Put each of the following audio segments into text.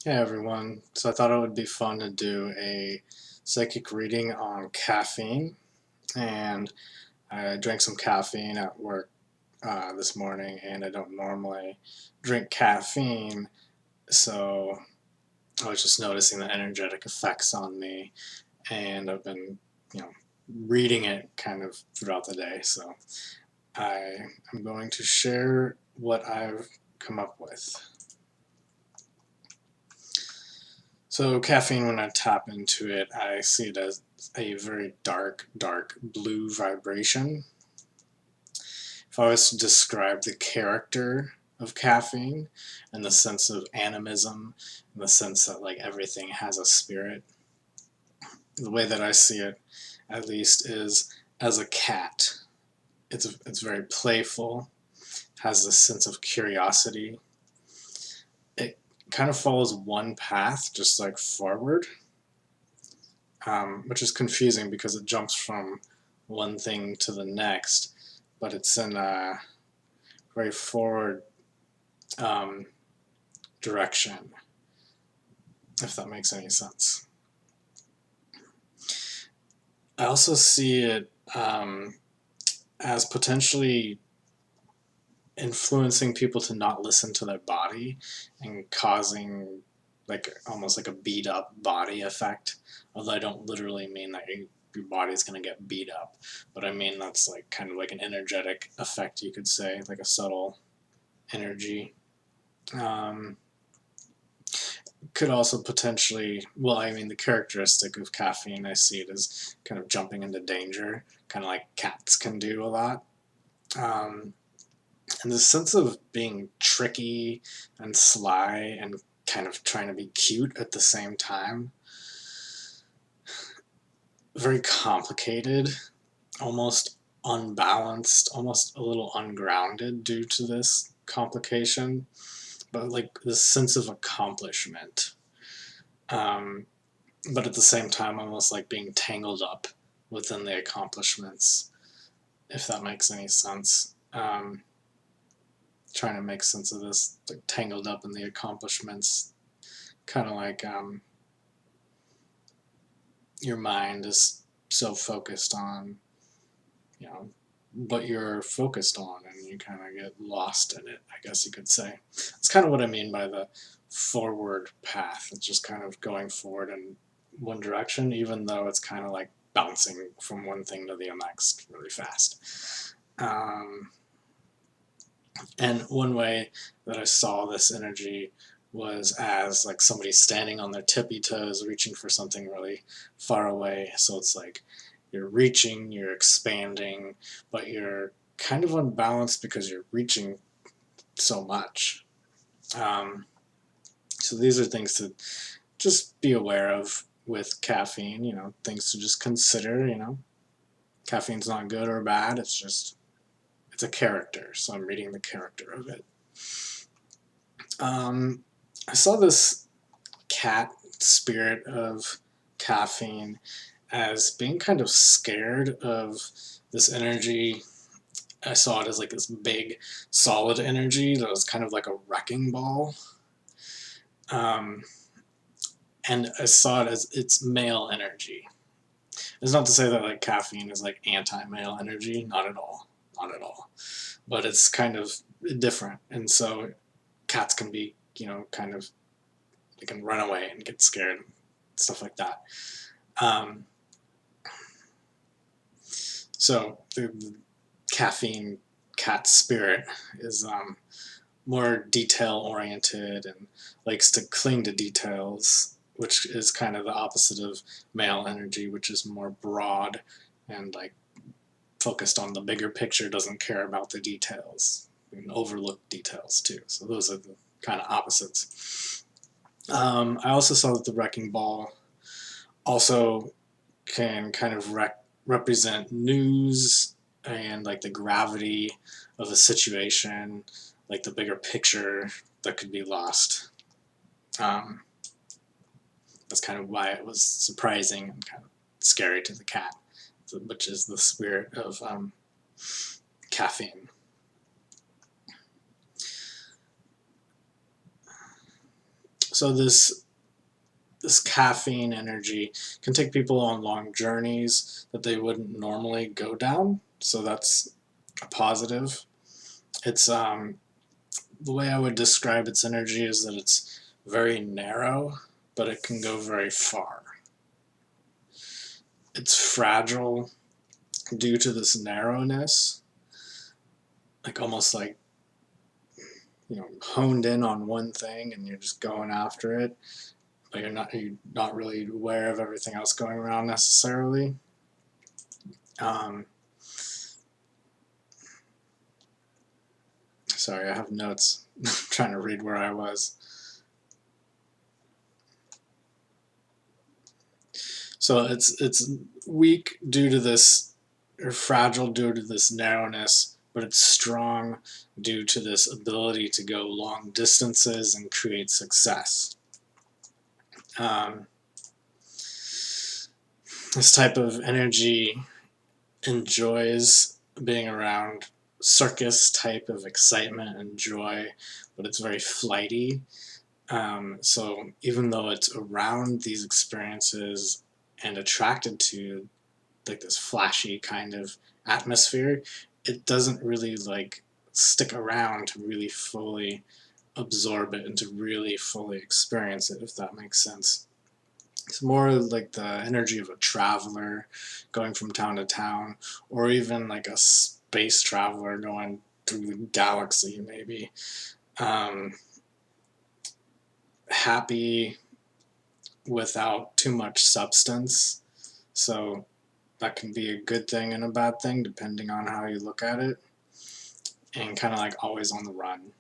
Hey everyone, so I thought it would be fun to do a psychic reading on caffeine, and I drank some caffeine at work this morning, and I don't normally drink caffeine, so I was just noticing the energetic effects on me, and I've been, you know, reading it kind of throughout the day, so I am going to share what I've come up with. So caffeine, when I tap into it, I see it as a very dark, dark blue vibration. If I was to describe the character of caffeine in the sense of animism, in the sense that like everything has a spirit, the way that I see it, at least, is as a cat. It's very playful, has a sense of curiosity. It kind of follows one path, just like forward, which is confusing because it jumps from one thing to the next, but it's in a very forward um, direction, if that makes any sense. I also see it as potentially influencing people to not listen to their body and causing like almost like a beat up body effect. Although I don't literally mean that your body's going to get beat up, but I mean that's like kind of like an energetic effect, you could say, like a subtle energy. Um, could also potentially, well, I mean, the characteristic of caffeine, I see it as kind of jumping into danger, kind of like cats can do a lot. Um, and the sense of being tricky and sly and kind of trying to be cute at the same time. Very complicated, almost unbalanced, almost a little ungrounded due to this complication, but like this sense of accomplishment. Um, but at the same time, almost like being tangled up within the accomplishments, if that makes any sense. Trying to make sense of this, like tangled up in the accomplishments, kind of like your mind is so focused on, you know, what you're focused on, and you kind of get lost in it, I guess you could say. It's kind of what I mean by the forward path. It's just kind of going forward in one direction, even though it's kind of like bouncing from one thing to the next really fast. And one way that I saw this energy was as like somebody standing on their tippy toes, reaching for something really far away. So it's like you're reaching, you're expanding, but you're kind of unbalanced because you're reaching so much. Um, so these are things to just be aware of with caffeine, things to just consider. Caffeine's not good or bad, it's a character, so I'm reading the character of it. Um, I saw this cat spirit of caffeine as being kind of scared of this energy. I saw it as like this big, solid energy that was kind of like a wrecking ball. Um, and I saw it as its male energy. It's not to say that like caffeine is like anti-male energy, not at all, not at all. But it's kind of different, and so cats can be, kind of, they can run away and get scared, stuff like that. Um, so the caffeine cat spirit is more detail oriented and likes to cling to details, which is kind of the opposite of male energy, which is more broad and like focused on the bigger picture, doesn't care about the details and overlook details too. So those are the kind of opposites. I also saw that the wrecking ball also can kind of represent news and like the gravity of the situation, like the bigger picture that could be lost. Um, that's kind of why it was surprising and kind of scary to the cat, which is the spirit of caffeine. So this caffeine energy can take people on long journeys that they wouldn't normally go down. So that's a positive. It's the way I would describe its energy is that it's very narrow, but it can go very far. It's fragile due to this narrowness, like almost like, honed in on one thing and you're just going after it, but you're not really aware of everything else going around necessarily. Sorry, I have notes. I'm trying to read where I was. So it's weak due to this, or fragile due to this narrowness, but it's strong due to this ability to go long distances and create success. This type of energy enjoys being around circus type of excitement and joy, but it's very flighty. So even though it's around these experiences and attracted to like this flashy kind of atmosphere, it doesn't really like stick around to really fully absorb it and to really fully experience it, if that makes sense. It's more like the energy of a traveler going from town to town, or even like a space traveler going through the galaxy, maybe. Happy without too much substance. So that can be a good thing and a bad thing depending on how you look at it. And kind of like always on the run.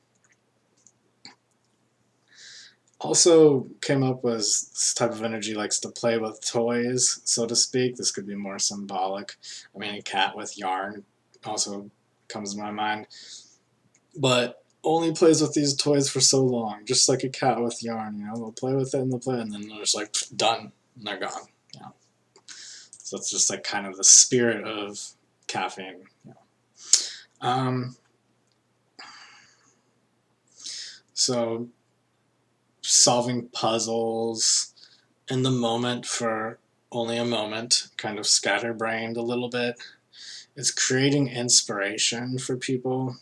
Also came up with this type of energy likes to play with toys, so to speak. This could be more symbolic. I mean, a cat with yarn also comes to my mind. But only plays with these toys for so long, just like a cat with yarn. They'll play with it and they'll play, and then they're just like done, and they're gone. So it's just like kind of the spirit of caffeine. So solving puzzles in the moment for only a moment, kind of scatterbrained a little bit. It's creating inspiration for people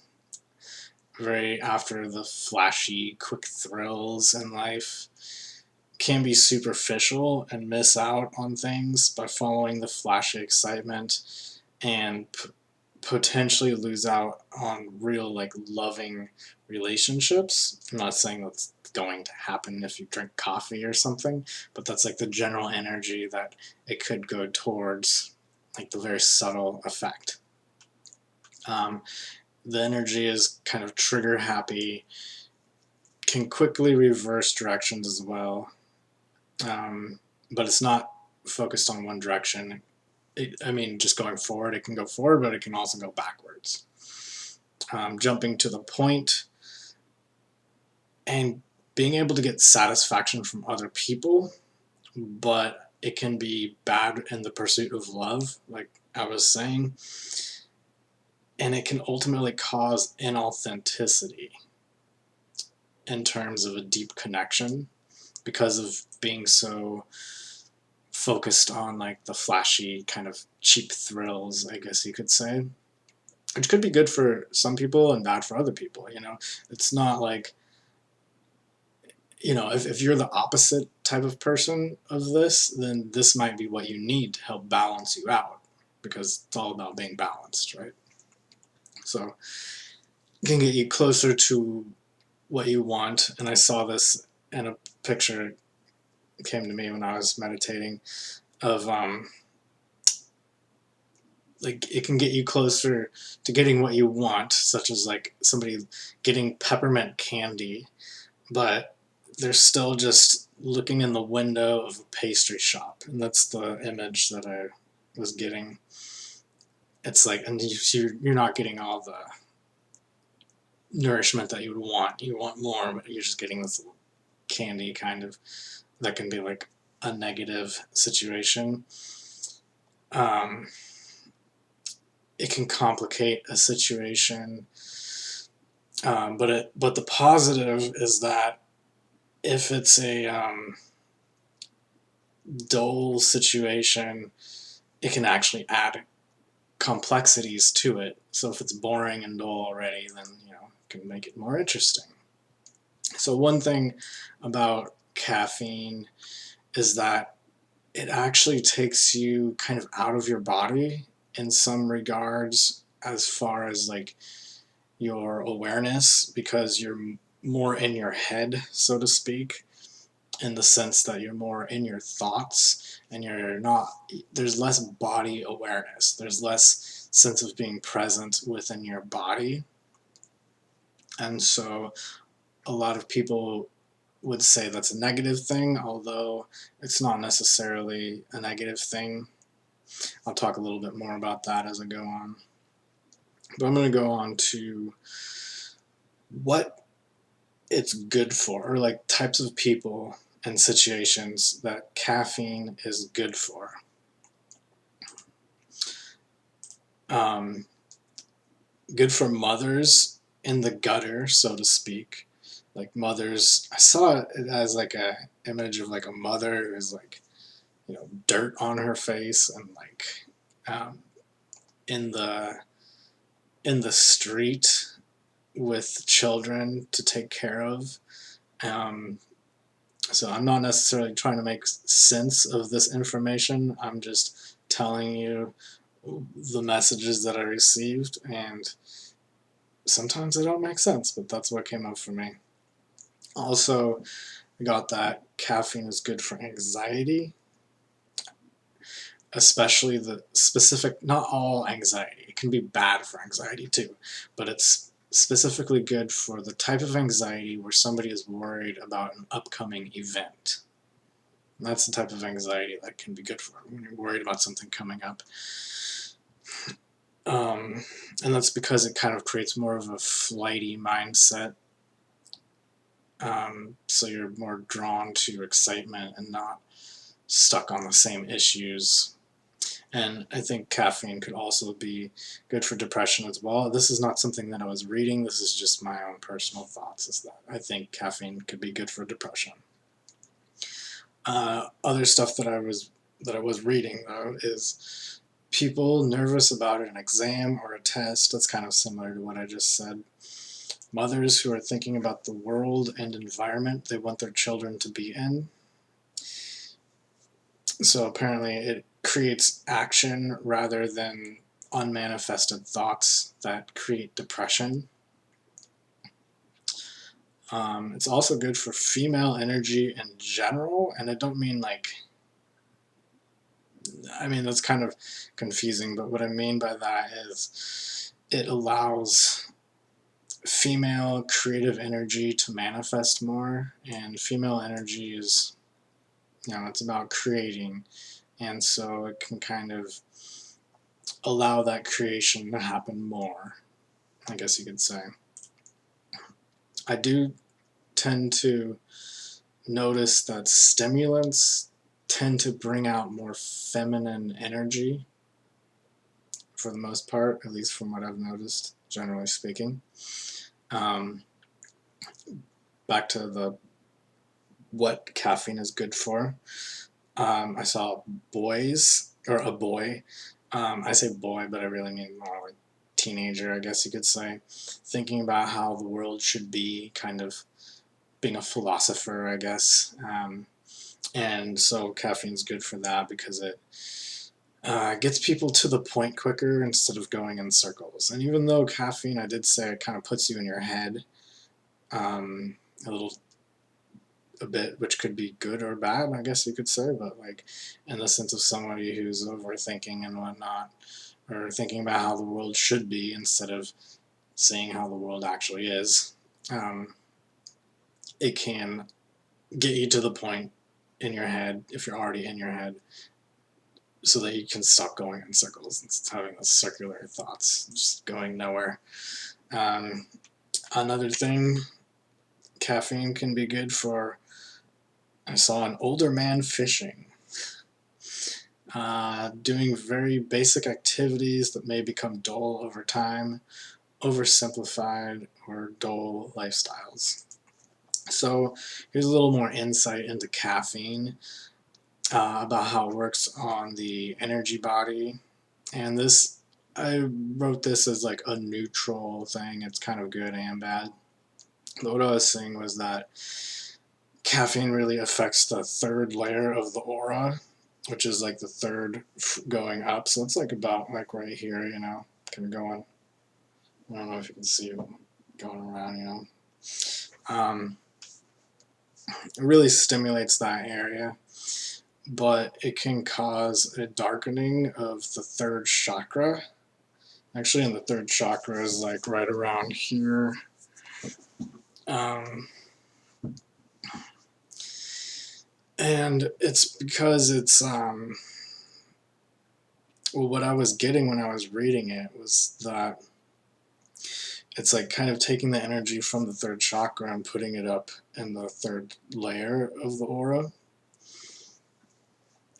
very after the flashy, quick thrills in life can be superficial and miss out on things by following the flashy excitement and potentially lose out on real like loving relationships. I'm not saying that's going to happen if you drink coffee or something, but that's like the general energy that it could go towards, like the very subtle effect. The energy is kind of trigger happy, can quickly reverse directions as well, but it's not focused on one direction. Just going forward, it can go forward, but it can also go backwards. Jumping to the point and being able to get satisfaction from other people, but it can be bad in the pursuit of love, like I was saying, and it can ultimately cause inauthenticity in terms of a deep connection because of being so focused on like the flashy kind of cheap thrills, I guess you could say, which could be good for some people and bad for other people. It's not like, if you're the opposite type of person of this, then this might be what you need to help balance you out, because it's all about being balanced, right? So it can get you closer to what you want. And I saw this in a picture that came to me when I was meditating of like it can get you closer to getting what you want, such as like somebody getting peppermint candy, but they're still just looking in the window of a pastry shop. And that's the image that I was getting. It's like, and you're not getting all the nourishment that you would want. You want more, but you're just getting this little candy kind of. That can be like a negative situation. It can complicate a situation, but the positive is that if it's a dull situation, it can actually add complexities to it. So if it's boring and dull already, then it can make it more interesting. So one thing about caffeine is that it actually takes you kind of out of your body in some regards, as far as like your awareness, because you're more in your head, so to speak, in the sense that you're more in your thoughts, and there's less body awareness, there's less sense of being present within your body. And so a lot of people would say that's a negative thing, although it's not necessarily a negative thing. I'll talk a little bit more about that as I go on. But I'm going to go on to what it's good for, or like types of people and situations that caffeine is good for. Good for mothers in the gutter, so to speak. Like mothers, I saw it as like a image of like a mother who's like, dirt on her face, and like in the street with children to take care of. So I'm not necessarily trying to make sense of this information. I'm just telling you the messages that I received, and sometimes they don't make sense, but that's what came up for me. Also, I got that caffeine is good for anxiety, especially the specific, not all anxiety. It can be bad for anxiety too, but it's specifically good for the type of anxiety where somebody is worried about an upcoming event. And that's the type of anxiety that can be good for when you're worried about something coming up. And that's because it kind of creates more of a flighty mindset. So you're more drawn to excitement and not stuck on the same issues. And I think caffeine could also be good for depression as well. This is not something that I was reading. This is just my own personal thoughts, is that I think caffeine could be good for depression. Other stuff that I was reading, though, is people nervous about an exam or a test. That's kind of similar to what I just said. Mothers who are thinking about the world and environment they want their children to be in. So apparently it creates action rather than unmanifested thoughts that create depression. It's also good for female energy in general, and I don't mean like, that's kind of confusing, but what I mean by that is it allows female creative energy to manifest more, and female energy is, it's about creating, and so it can kind of allow that creation to happen more, I guess you could say. I do tend to notice that stimulants tend to bring out more feminine energy for the most part, at least from what I've noticed, generally speaking. Back to what caffeine is good for. I saw boys, or a boy, I say boy, but I really mean more like teenager, I guess you could say, thinking about how the world should be, kind of being a philosopher, I guess. And so caffeine's good for that because it gets people to the point quicker instead of going in circles. And even though caffeine, I did say it kind of puts you in your head a bit, which could be good or bad, I guess you could say, but like in the sense of somebody who's overthinking and whatnot, or thinking about how the world should be instead of seeing how the world actually is, it can get you to the point in your head, if you're already in your head, so that you can stop going in circles and having those circular thoughts, just going nowhere. Another thing, caffeine can be good for, I saw an older man fishing, doing very basic activities that may become dull over time, oversimplified or dull lifestyles. So here's a little more insight into caffeine, about how it works on the energy body. And this, I wrote this as like a neutral thing. It's kind of good and bad. But what I was saying was that caffeine really affects the third layer of the aura, which is like the third going up. So it's like about like right here, kind of going. I don't know if you can see it going around. It really stimulates that area, but it can cause a darkening of the third chakra. Actually, in the third chakra is like right around here. And it's because it's well, what I was getting when I was reading it was that it's like kind of taking the energy from the third chakra and putting it up in the third layer of the aura.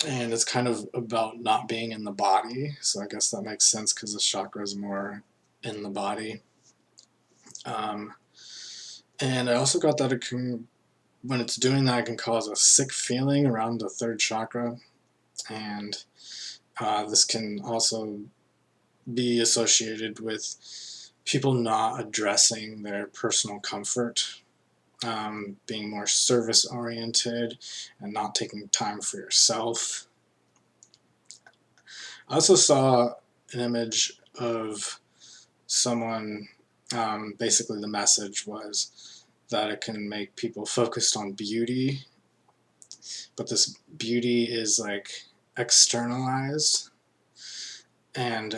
And it's kind of about not being in the body. So I guess that makes sense because the chakra is more in the body. And I also got that it can, when it's doing that, it can cause a sick feeling around the third chakra. And this can also be associated with people not addressing their personal comfort, being more service oriented and not taking time for yourself. I also saw an image of someone, basically the message was that it can make people focused on beauty, but this beauty is like externalized, and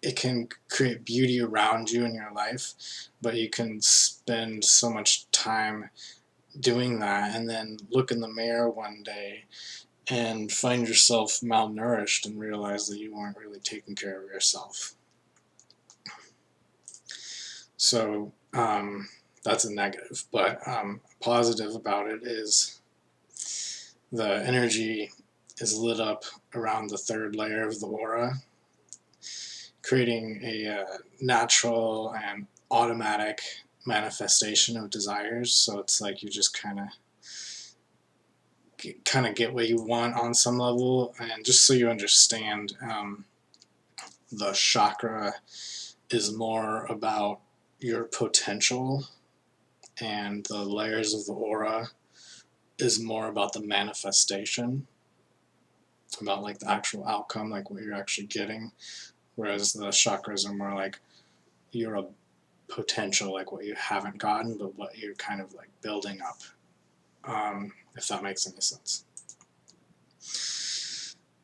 it can create beauty around you in your life, but you can spend so much time doing that and then look in the mirror one day and find yourself malnourished and realize that you weren't really taking care of yourself. So that's a negative, but positive about it is the energy is lit up around the third layer of the aura, creating a natural and automatic manifestation of desires. So it's like you just kind of get what you want on some level. And just so you understand, the chakra is more about your potential, and the layers of the aura is more about the manifestation, about like the actual outcome, like what you're actually getting, whereas the chakras are more like you're a potential, like what you haven't gotten, but what you're kind of like building up, if that makes any sense.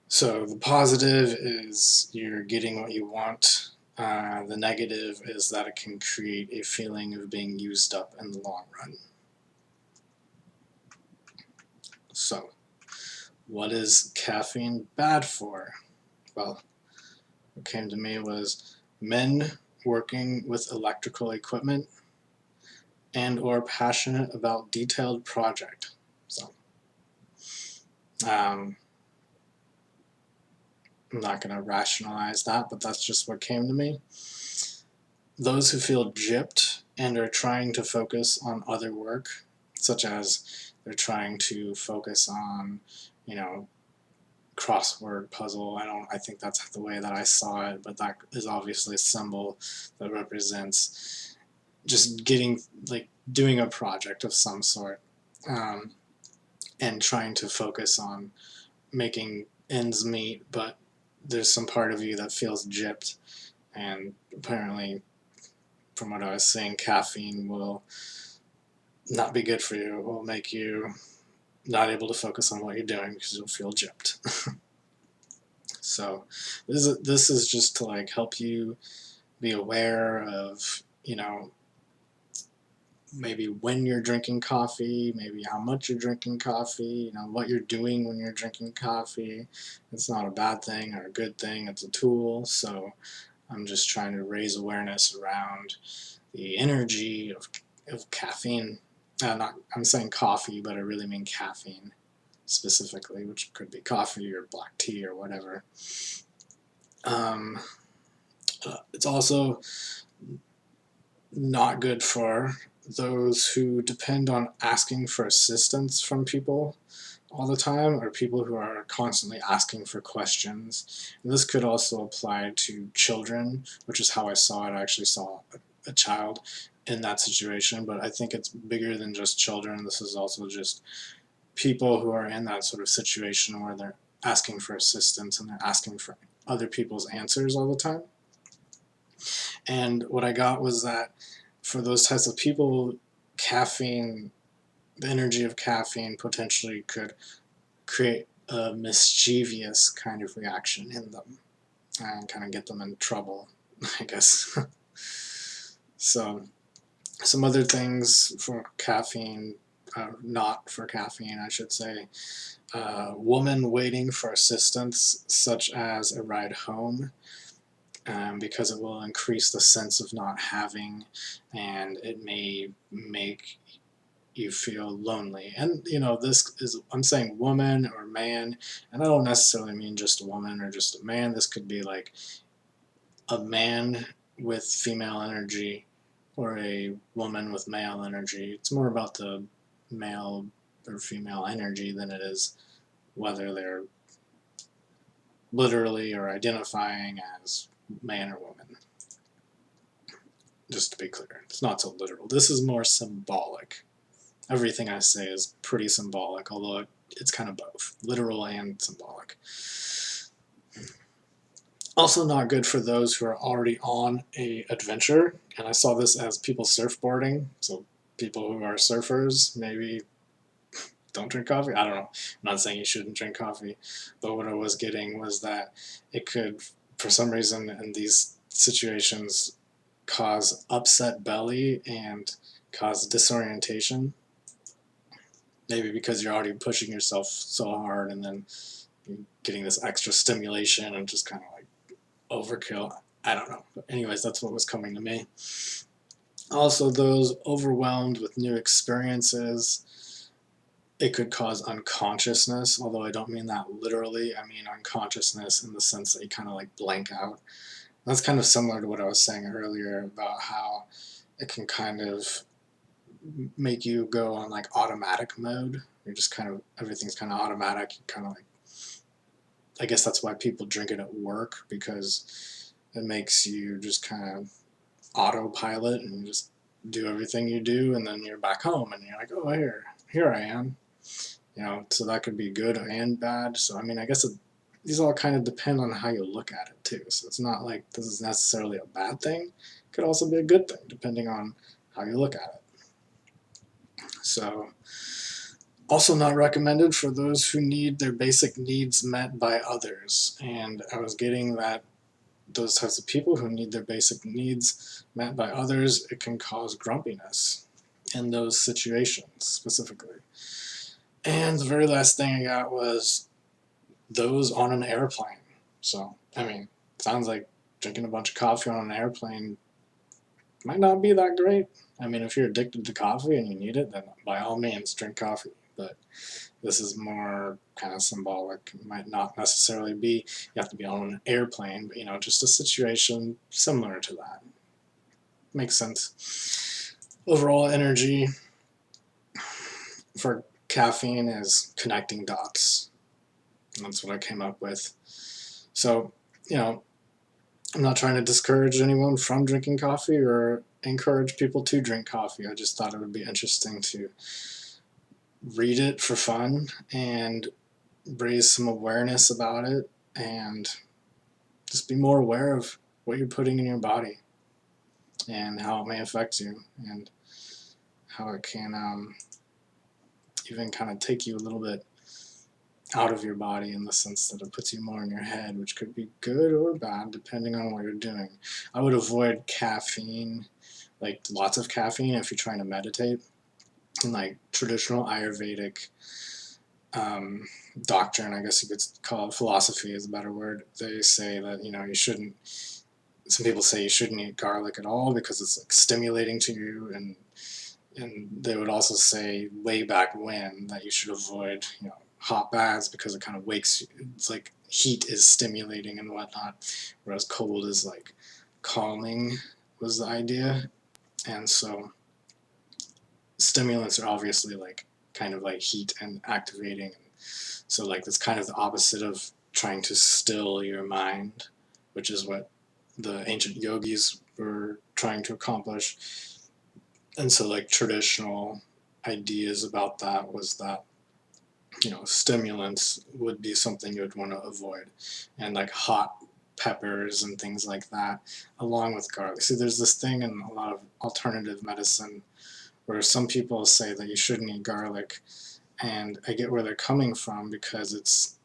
So the positive is you're getting what you want. The negative is that it can create a feeling of being used up in the long run. So, what is caffeine bad for? Well, what came to me was men working with electrical equipment and or passionate about detailed project. So, I'm not going to rationalize that, but that's just what came to me. Those who feel gypped and are trying to focus on other work, such as they're trying to focus on, crossword puzzle. I think that's the way that I saw it, but that is obviously a symbol that represents just getting, like, doing a project of some sort, and trying to focus on making ends meet, but there's some part of you that feels gypped, and apparently, from what I was saying, caffeine will not be good for you. It will make you not able to focus on what you're doing because you'll feel gypped. So this is just to like help you be aware of, maybe when you're drinking coffee, maybe how much you're drinking coffee, what you're doing when you're drinking coffee. It's not a bad thing or a good thing, it's a tool. So I'm just trying to raise awareness around the energy of caffeine. I'm saying coffee, but I really mean caffeine specifically, which could be coffee or black tea or whatever. It's also not good for those who depend on asking for assistance from people all the time, or people who are constantly asking for questions. And this could also apply to children, which is how I saw it. I actually saw a child in that situation, but I think it's bigger than just children. This is also just people who are in that sort of situation where they're asking for assistance and they're asking for other people's answers all the time. And what I got was that for those types of people, caffeine, the energy of caffeine potentially could create a mischievous kind of reaction in them and kind of get them in trouble, I guess. So some other things for caffeine, not for caffeine, I should say. Woman waiting for assistance, such as a ride home, because it will increase the sense of not having, and it may make you feel lonely. And this is, I'm saying woman or man, and I don't necessarily mean just a woman or just a man. This could be like a man with female energy or a woman with male energy. It's more about the male or female energy than it is whether they're literally or identifying as man or woman. Just to be clear, it's not so literal. This is more symbolic. Everything I say is pretty symbolic, although it's kind of both, literal and symbolic. Also not good for those who are already on a adventure, and I saw this as people surfboarding, so people who are surfers maybe don't drink coffee. I don't know. I'm not saying you shouldn't drink coffee, but what I was getting was that it could, for some reason in these situations, cause upset belly and cause disorientation. Maybe because you're already pushing yourself so hard and then you're getting this extra stimulation and just kind of like overkill. I don't know. But anyways, that's what was coming to me. Also, those overwhelmed with new experiences, it could cause unconsciousness, although I don't mean that literally. I mean unconsciousness in the sense that you kind of like blank out. That's kind of similar to what I was saying earlier about how it can kind of make you go on like automatic mode. You're just kind of, everything's kind of automatic. You kind of like, I guess that's why people drink it at work, because it makes you just kind of autopilot and you just do everything you do, and then you're back home and you're like, oh, here I am. So that could be good and bad. So I mean, I guess these all kind of depend on how you look at it too. So it's not like this is necessarily a bad thing. It could also be a good thing depending on how you look at it. So also not recommended for those who need their basic needs met by others. And I was getting that those types of people who need their basic needs met by others, it can cause grumpiness in those situations specifically. And the very last thing I got was those on an airplane. So, I mean, sounds like drinking a bunch of coffee on an airplane might not be that great. I mean, if you're addicted to coffee and you need it, then by all means drink coffee. But this is more kind of symbolic. It might not necessarily be, you have to be on an airplane, but just a situation similar to that. Makes sense. Overall energy for caffeine is connecting dots. And that's what I came up with. So, I'm not trying to discourage anyone from drinking coffee or encourage people to drink coffee. I just thought it would be interesting to read it for fun and raise some awareness about it, and just be more aware of what you're putting in your body and how it may affect you, and how it can even kind of take you a little bit out of your body, in the sense that it puts you more in your head, which could be good or bad depending on what you're doing. I would avoid caffeine, like lots of caffeine, if you're trying to meditate. And like traditional Ayurvedic doctrine, I guess you could call it, philosophy is a better word. They say that you shouldn't. Some people say you shouldn't eat garlic at all because it's like stimulating to you, and they would also say way back when that you should avoid hot baths because it kind of wakes you. It's like heat is stimulating and whatnot, whereas cold is like calming was the idea. And so stimulants are obviously like kind of like heat and activating. So like that's kind of the opposite of trying to still your mind, which is what the ancient yogis were trying to accomplish. And so like traditional ideas about that was that, you know, stimulants would be something you would want to avoid, and like hot peppers and things like that, along with garlic. See, there's this thing in a lot of alternative medicine where some people say that you shouldn't eat garlic, and I get where they're coming from because it's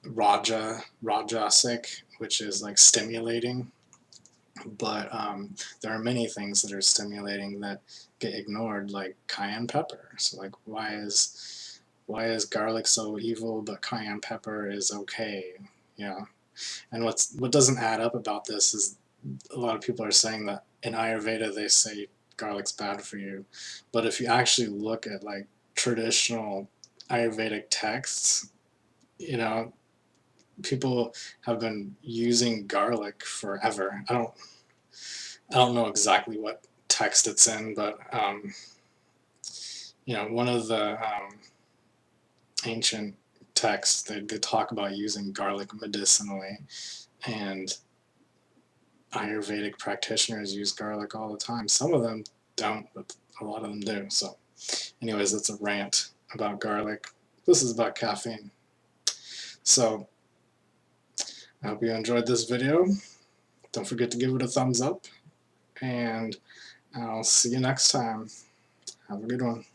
rajasic, which is like stimulating, but there are many things that are stimulating that get ignored, like cayenne pepper. So like, why is garlic so evil, but cayenne pepper is okay? You know, and what doesn't add up about this is a lot of people are saying that in Ayurveda they say garlic's bad for you, but if you actually look at like traditional Ayurvedic texts, you know, people have been using garlic forever. I don't know exactly what text it's in, but you know, one of the ancient texts they talk about using garlic medicinally, and Ayurvedic practitioners use garlic all the time. Some of them don't, but a lot of them do. So, anyways, that's a rant about garlic. This is about caffeine. So, I hope you enjoyed this video. Don't forget to give it a thumbs up, and I'll see you next time. Have a good one.